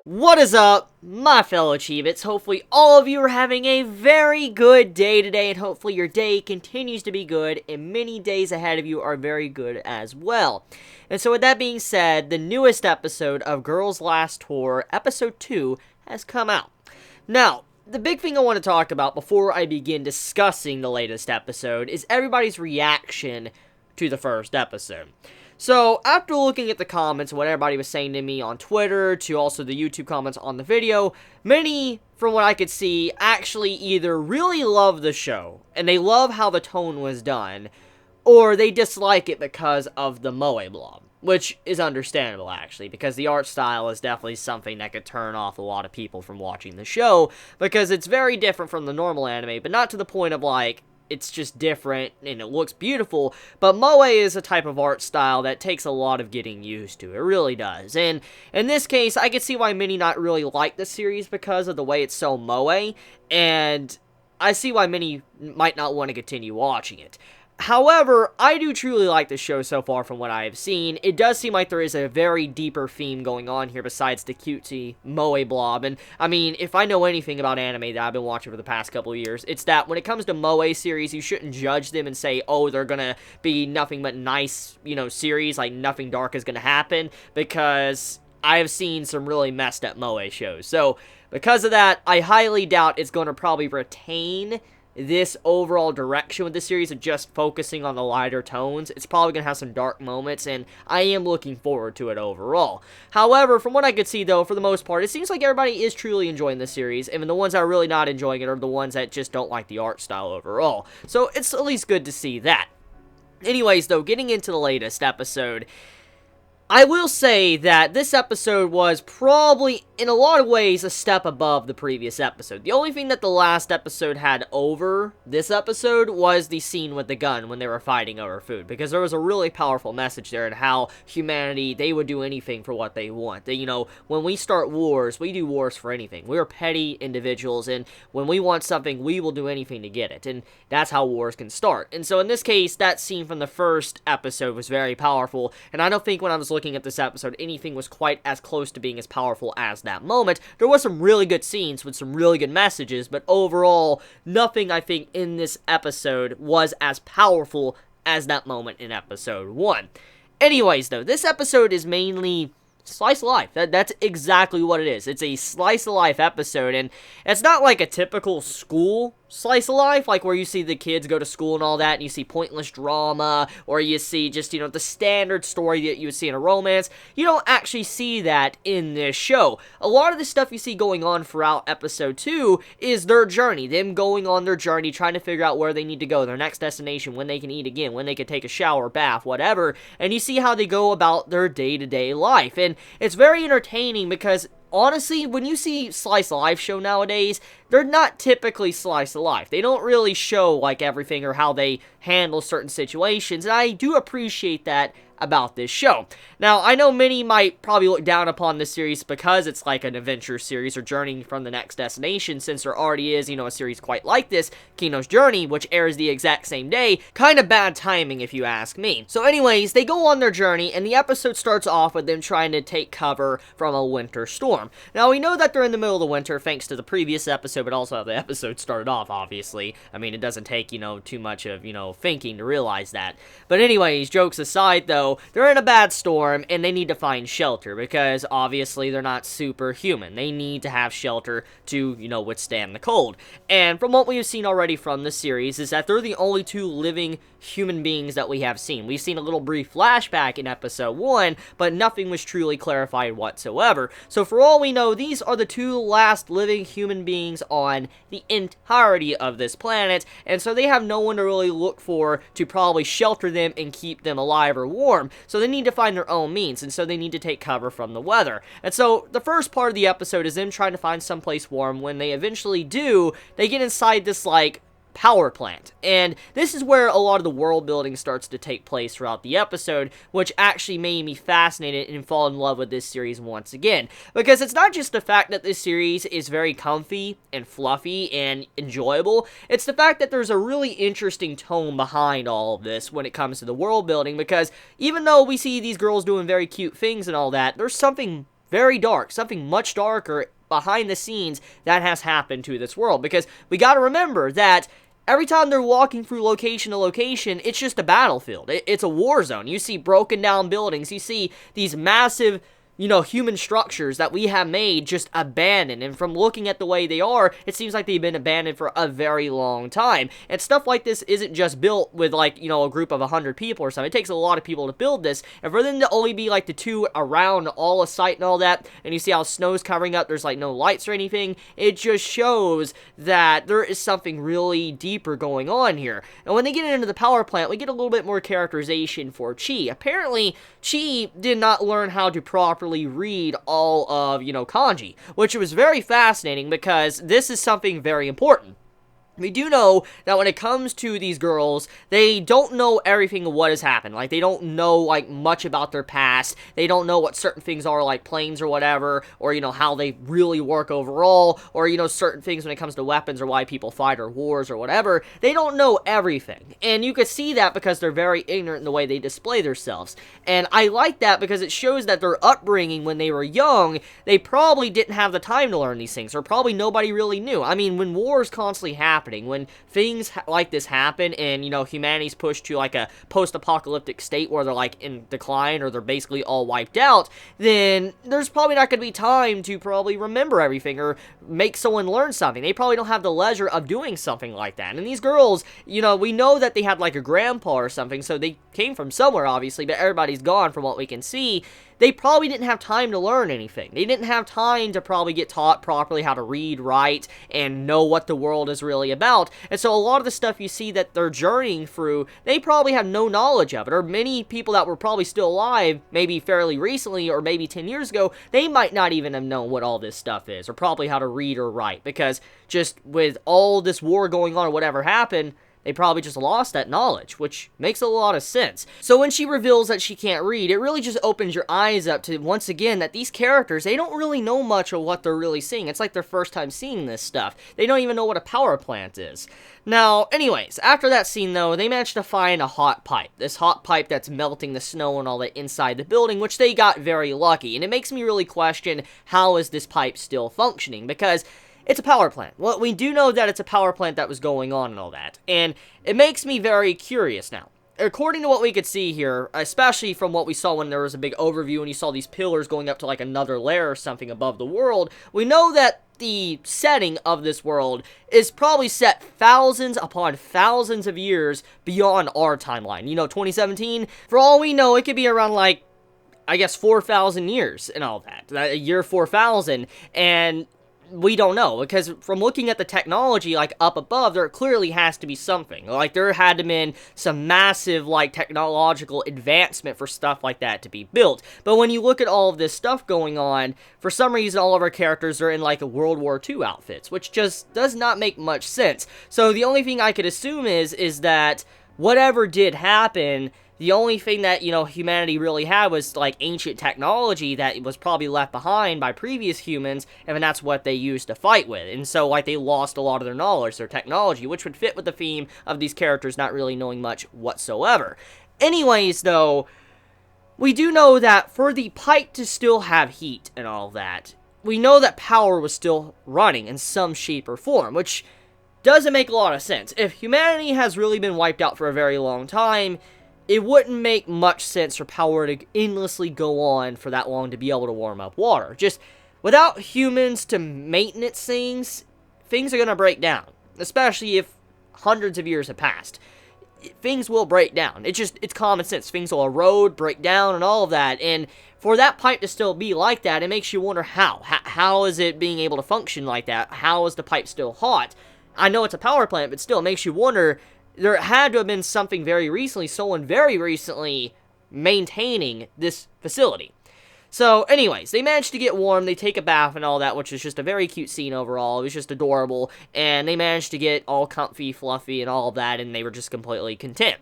What is up, my fellow Chibits? Hopefully all of you are having a very good day today, and hopefully your day continues to be good, and many days ahead of you are very good as well. And so with that being said, the newest episode of Girls Last Tour, Episode 2, has come out. Now, the big thing I want to talk about before I begin discussing the latest episode is everybody's reaction to the first episode. So, after looking at the comments and what everybody was saying to me on Twitter, to also the YouTube comments on the video, many, from what I could see, actually either really love the show, and they love how the tone was done, or they dislike it because of the Moe blob. Which is understandable, actually, because the art style is definitely something that could turn off a lot of people from watching the show, because it's very different from the normal anime, but not to the point of, like, it's just different, and it looks beautiful, but Moe is a type of art style that takes a lot of getting used to. It really does. And in this case, I could see why many not really like the series because of the way it's so Moe, and I see why many might not want to continue watching it. However, I do truly like the show so far from what I have seen. It does seem like there is a very deeper theme going on here besides the cutesy Moe blob. And, I mean, if I know anything about anime that I've been watching for the past couple of years, it's that when it comes to Moe series, you shouldn't judge them and say, oh, they're gonna be nothing but nice, series, like nothing dark is gonna happen, because I have seen some really messed up Moe shows. So, because of that, I highly doubt it's gonna probably retain this overall direction with the series of just focusing on the lighter tones. It's probably going to have some dark moments, and I am looking forward to it overall. However, from what I could see, though, for the most part, it seems like everybody is truly enjoying the series, and the ones that are really not enjoying it are the ones that just don't like the art style overall. So, it's at least good to see that. Anyways, though, getting into the latest episode, I will say that this episode was probably, in a lot of ways, a step above the previous episode. The only thing that the last episode had over this episode was the scene with the gun when they were fighting over food, because there was a really powerful message there in how humanity, they would do anything for what they want. They, when we start wars, we do wars for anything. We're petty individuals, and when we want something, we will do anything to get it, and that's how wars can start. And so in this case, that scene from the first episode was very powerful, and I don't think when I was looking at this episode, anything was quite as close to being as powerful as that moment. There was some really good scenes with some really good messages, but overall, nothing I think in this episode was as powerful as that moment in episode 1. Anyways, though, this episode is mainly slice of life. That's exactly what it is. It's a slice of life episode, and it's not like a typical school slice of life, like where you see the kids go to school and all that, and you see pointless drama, or you see just, the standard story that you would see in a romance. You don't actually see that in this show. A lot of the stuff you see going on throughout episode 2 is their journey, them going on their journey, trying to figure out where they need to go, their next destination, when they can eat again, when they can take a shower, bath, whatever, and you see how they go about their day-to-day life, and it's very entertaining because honestly, when you see slice of life show nowadays, they're not typically slice of life. They don't really show, like, everything or how they handle certain situations, and I do appreciate that about this show. Now, I know many might probably look down upon this series because it's like an adventure series or journeying from the next destination, since there already is, a series quite like this, Kino's Journey, which airs the exact same day. Kind of bad timing, if you ask me. So anyways, they go on their journey, and the episode starts off with them trying to take cover from a winter storm. Now, we know that they're in the middle of the winter, thanks to the previous episode, but also how the episode started off, obviously. I mean, it doesn't take, too much of, thinking to realize that. But anyways, jokes aside, though, they're in a bad storm, and they need to find shelter, because obviously they're not superhuman. They need to have shelter to, withstand the cold. And from what we've seen already from the series, is that they're the only two living human beings that we have seen. We've seen a little brief flashback in episode 1, but nothing was truly clarified whatsoever. So for all we know, these are the two last living human beings on the entirety of this planet, and so they have no one to really look for to probably shelter them and keep them alive or warm. So they need to find their own means, and so they need to take cover from the weather. And so the first part of the episode is them trying to find someplace warm. When they eventually do, they get inside this, like, power plant. And this is where a lot of the world building starts to take place throughout the episode, which actually made me fascinated and fall in love with this series once again. Because it's not just the fact that this series is very comfy and fluffy and enjoyable, it's the fact that there's a really interesting tone behind all of this when it comes to the world building, because even though we see these girls doing very cute things and all that, there's something very dark, something much darker behind the scenes that has happened to this world. Because we gotta remember that every time they're walking through location to location, it's just a battlefield. It's a war zone. You see broken down buildings. You see these massive, human structures that we have made just abandoned. And from looking at the way they are, it seems like they've been abandoned for a very long time. And stuff like this isn't just built with, a group of 100 people or something. It takes a lot of people to build this. And for them to only be, the two around all a site and all that, and you see how snow's covering up, there's, no lights or anything, it just shows that there is something really deeper going on here. And when they get into the power plant, we get a little bit more characterization for Chi. Apparently, Chi did not learn how to properly read all of, kanji, which was very fascinating because this is something very important. We do know that when it comes to these girls, they don't know everything of what has happened. They don't know, much about their past. They don't know what certain things are, like planes or whatever, or, how they really work overall, or, certain things when it comes to weapons or why people fight or wars or whatever. They don't know everything. And you could see that because they're very ignorant in the way they display themselves. And I like that because it shows that their upbringing when they were young, they probably didn't have the time to learn these things, or probably nobody really knew. I mean, when wars constantly happen, when things like this happen and, humanity's pushed to, a post-apocalyptic state where they're, in decline or they're basically all wiped out, then there's probably not going to be time to probably remember everything or make someone learn something. They probably don't have the leisure of doing something like that. And these girls, we know that they had, a grandpa or something, so they came from somewhere, obviously, but everybody's gone from what we can see. They probably didn't have time to learn anything. They didn't have time to probably get taught properly how to read, write, and know what the world is really about. And so a lot of the stuff you see that they're journeying through, they probably have no knowledge of it. Or many people that were probably still alive, maybe fairly recently, or maybe 10 years ago, they might not even have known what all this stuff is, or probably how to read or write. Because just with all this war going on or whatever happened, they probably just lost that knowledge, which makes a lot of sense. So when she reveals that she can't read, it really just opens your eyes up to, once again, that these characters, they don't really know much of what they're really seeing. It's like their first time seeing this stuff. They don't even know what a power plant is. Now, anyways, after that scene, though, they managed to find a hot pipe. This hot pipe that's melting the snow and all that inside the building, which they got very lucky. And it makes me really question, how is this pipe still functioning? Because it's a power plant. Well, we do know that it's a power plant that was going on and all that. And it makes me very curious now. According to what we could see here, especially from what we saw when there was a big overview and you saw these pillars going up to another layer or something above the world, we know that the setting of this world is probably set thousands upon thousands of years beyond our timeline. 2017, for all we know, it could be around 4,000 years and all that. Year 4,000, and we don't know, because from looking at the technology, up above, there clearly has to be something. There had to been some massive, technological advancement for stuff like that to be built. But when you look at all of this stuff going on, for some reason, all of our characters are in, a World War II outfits, which just does not make much sense. So the only thing I could assume is that whatever did happen, the only thing that, humanity really had was, ancient technology that was probably left behind by previous humans, and that's what they used to fight with. And so, they lost a lot of their knowledge, their technology, which would fit with the theme of these characters not really knowing much whatsoever. Anyways, though, we do know that for the pipe to still have heat and all that, we know that power was still running in some shape or form, which doesn't make a lot of sense. If humanity has really been wiped out for a very long time, it wouldn't make much sense for power to endlessly go on for that long to be able to warm up water. Just, without humans to maintenance things, things are going to break down. Especially if hundreds of years have passed. Things will break down. It's common sense. Things will erode, break down, and all of that. And for that pipe to still be like that, it makes you wonder how. How is it being able to function like that? How is the pipe still hot? I know it's a power plant, but still, it makes you wonder. There had to have been someone very recently maintaining this facility. So, anyways, they managed to get warm, they take a bath and all that, which is just a very cute scene overall. It was just adorable, and they managed to get all comfy, fluffy, and all of that, and they were just completely content.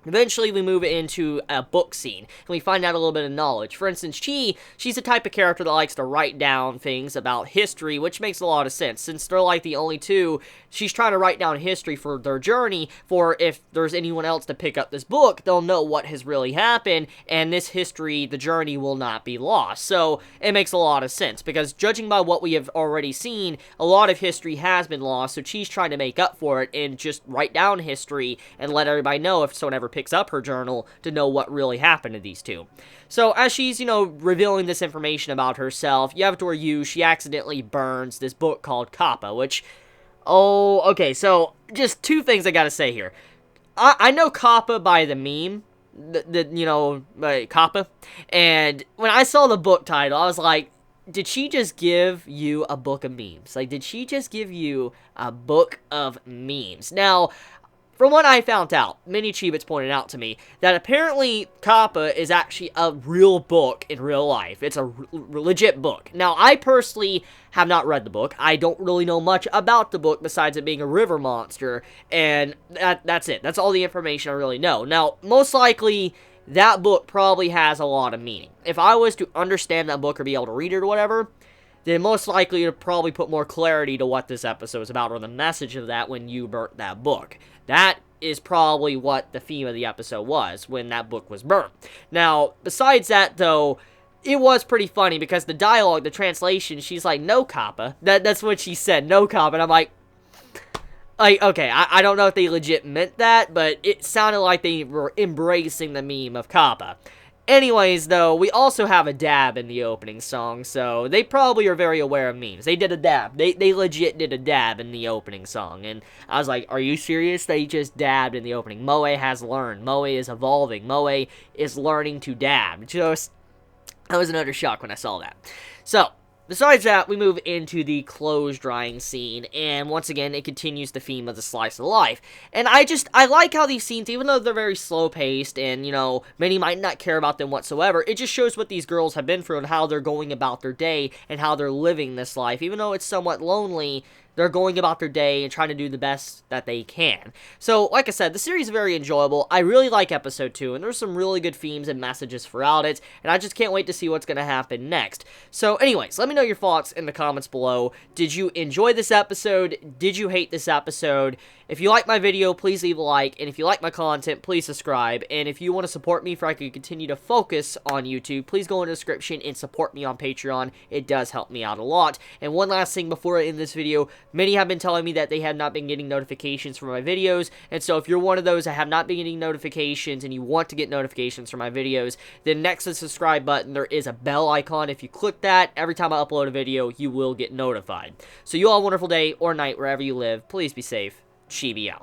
Eventually, we move into a book scene, and we find out a little bit of knowledge. For instance, she's the type of character that likes to write down things about history, which makes a lot of sense. Since they're like the only two, she's trying to write down history for their journey, for if there's anyone else to pick up this book, they'll know what has really happened, and this history, the journey, will not be lost. So, it makes a lot of sense, because judging by what we have already seen, a lot of history has been lost, so she's trying to make up for it, and just write down history, and let everybody know if someone ever picks up her journal to know what really happened to these two. So as she's, revealing this information about herself, you have to where she accidentally burns this book called Kappa, which, okay, so just two things I gotta say here. I know Kappa by the meme, Kappa, and when I saw the book title, I was like, did she just give you a book of memes? Like, did she just give you a book of memes? Now, from what I found out, many Chibits pointed out to me that apparently Kappa is actually a real book in real life. It's a legit book. Now, I personally have not read the book. I don't really know much about the book besides it being a river monster, and that's it. That's all the information I really know. Now, most likely, that book probably has a lot of meaning. If I was to understand that book or be able to read it or whatever, then most likely it'll probably put more clarity to what this episode is about, or the message of that when you burnt that book. That is probably what the theme of the episode was, when that book was burnt. Now, besides that, though, it was pretty funny, because the dialogue, the translation, she's like, no, Kappa. That's what she said, no, Kappa, and I'm like, okay, I don't know if they legit meant that, but it sounded like they were embracing the meme of Kappa. Anyways, though, we also have a dab in the opening song, so they probably are very aware of memes. They did a dab. They legit did a dab in the opening song, and I was like, are you serious? They just dabbed in the opening. Moe has learned. Moe is evolving. Moe is learning to dab. Just, that was another shock when I saw that. So, besides that, we move into the clothes drying scene, and once again, it continues the theme of the slice of life. And I like how these scenes, even though they're very slow-paced, and, many might not care about them whatsoever, it just shows what these girls have been through and how they're going about their day and how they're living this life. Even though it's somewhat lonely, they're going about their day and trying to do the best that they can. So, like I said, the series is very enjoyable. I really like episode 2, and there's some really good themes and messages throughout it, and I just can't wait to see what's going to happen next. So, anyways, let me know your thoughts in the comments below. Did you enjoy this episode? Did you hate this episode? If you like my video, please leave a like, and if you like my content, please subscribe, and if you want to support me for I can continue to focus on YouTube, please go in the description and support me on Patreon. It does help me out a lot. And one last thing before I end this video, many have been telling me that they have not been getting notifications for my videos, and so if you're one of those that have not been getting notifications and you want to get notifications for my videos, then next to the subscribe button, there is a bell icon. If you click that, every time I upload a video, you will get notified. So you all have a wonderful day or night wherever you live. Please be safe. Chibi out.